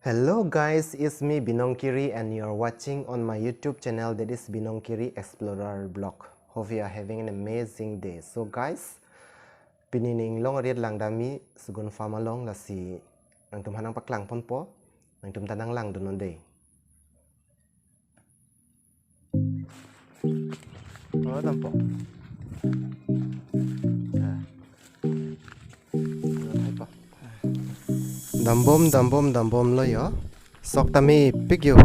Hello guys, it's me Binongkiri and you're watching on my YouTube channel that is Binongkiri Explorer Blog. Hope you are having an amazing day. So guys, pinining long riat lang dami sugun fama long la si nangtum hanang paklang pon po nangtum tanang lang dunon day. Oh tampo. Dambom lo yo. Sok tami pigyo.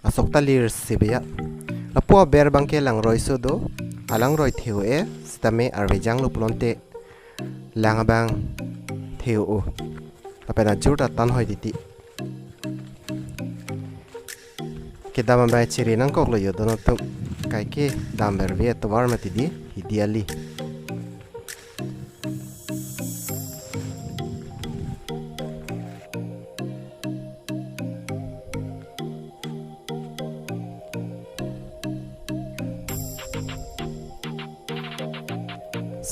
Asok talir sibya. Lapua ber bangke lang roy sudo. Alang roy thiu e. Stame arvejang lo pulonte. Lang abang thiu u. Lapena jurta tan hoy diti. Kita mambai ciri nang kok lo yo dono tum. Kai ke damber vie to war mati di ideally.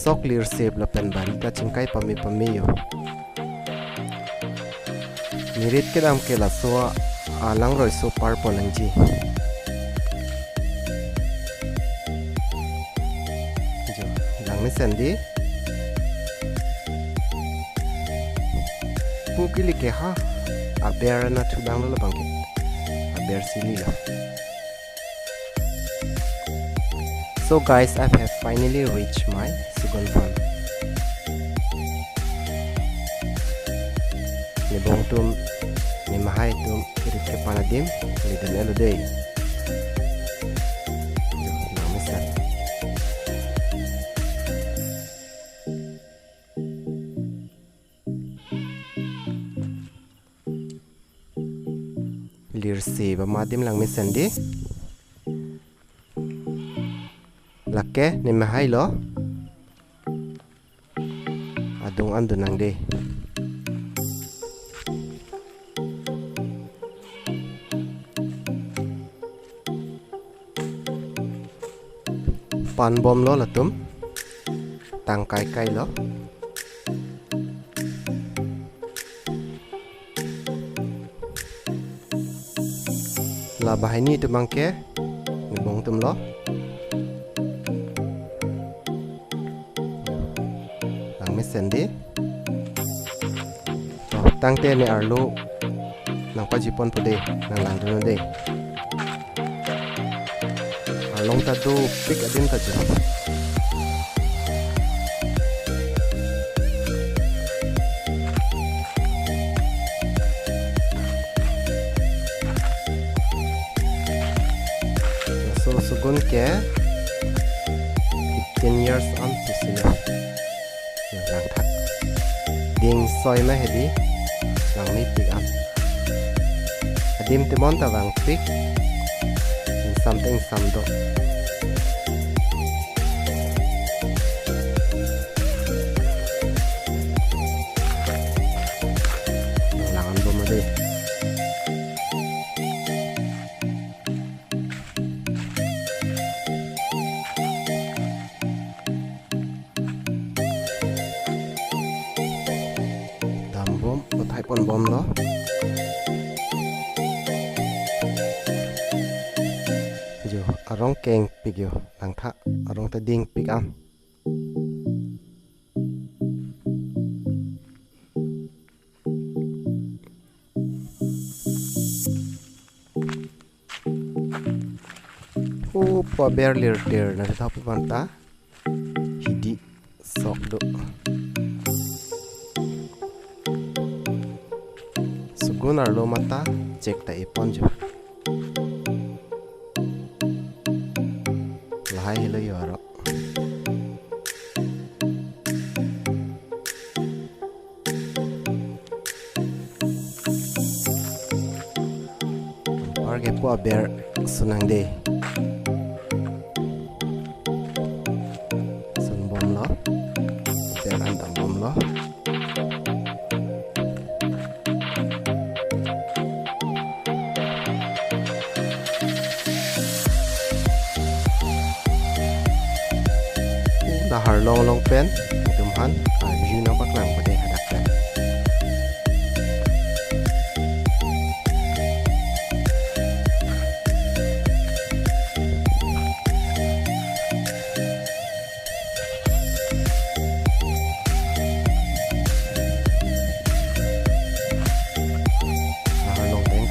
Sok clear save lapen barita cingkai pami yo. Mirit ke dam ke lasua alang roi so purple langji. Jo, lang ni sendi. Pukili ke ha aber na tudang lo bangke. Aber sili lah. So guys, I have finally reached my second farm. Ni bong tum, ni mahay tum, irit ke panadim, ni danelo day. Namasan. Lirsi, bamadim lang misandi. Lake ni mahay lo adung ando nang de pan bom lo latum tang kai kai lo la bahay ni tumang ke ni bong tum lo sendi tang te ni arlo nang pajipon pode nang landro de arlong ta do pik adin ta ju so sugun ke 15 years on sisila lang thak ding soi ma hedi lang mi pick up adim timon ta wang pick something samdo lang an bo ma de pon bom lo jo arong keng pigyo lang tha arong ta ding pig am pa barely there na ta panta hidi sok do gunar lo mata cek ta ipon jo lahai hilo yoro parge po ber sunang de sun bom lo ber andam bom lo har long pen tumhan view nang paklang pade hadak pen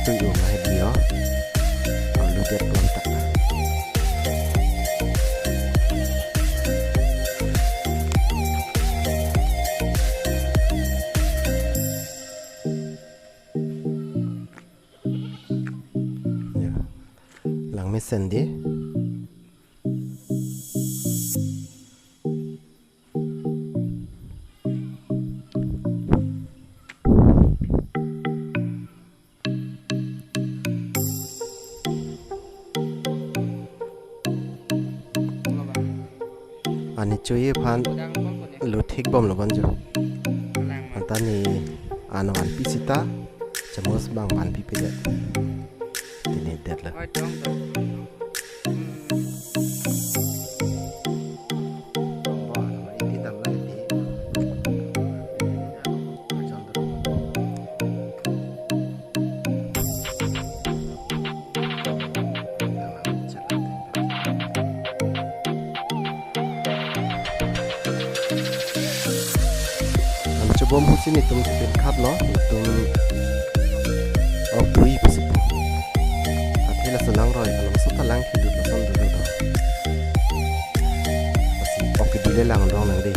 tu yu ma dia lu det pulonte ya lang mesen di ani cuy phan lu thik bom lo ban jo antani anawan pisita chamos bang pan pi pe det ini det la bom husin itu mungkin kat lo itu oh bui pesipu tapi lah senang roy kalau masuk kelang hidup lah son dulu tau masih oke dulu lang dong nanti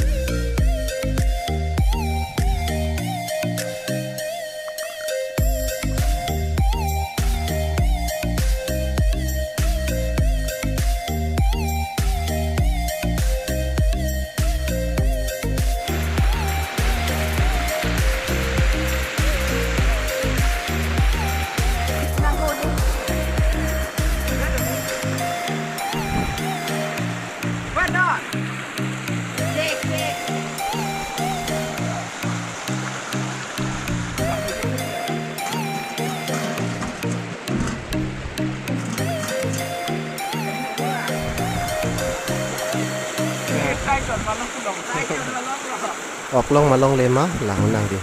ọc long mà long lên má là không năng đi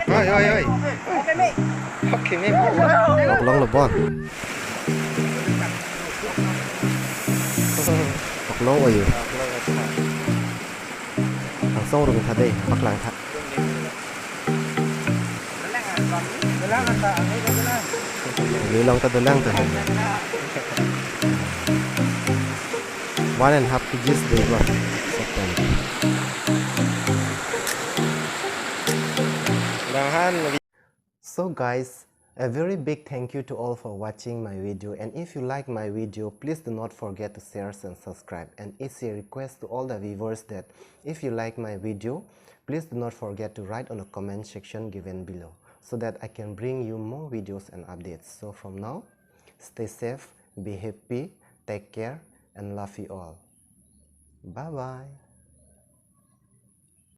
ôi ôi ôi ọc long là bon ọc long ôi thằng sâu rồi thật đây bắt làng thật lưỡi long ta đồ lang thôi 1.5 kgs day ba So guys, a very big thank you to all for watching my video, and if you like my video, please do not forget to share and subscribe. And it's a request to all the viewers that if you like my video, please do not forget to write on the comment section given below so that I can bring you more videos and updates. So from now, stay safe, be happy, take care, and love you all. Bye bye.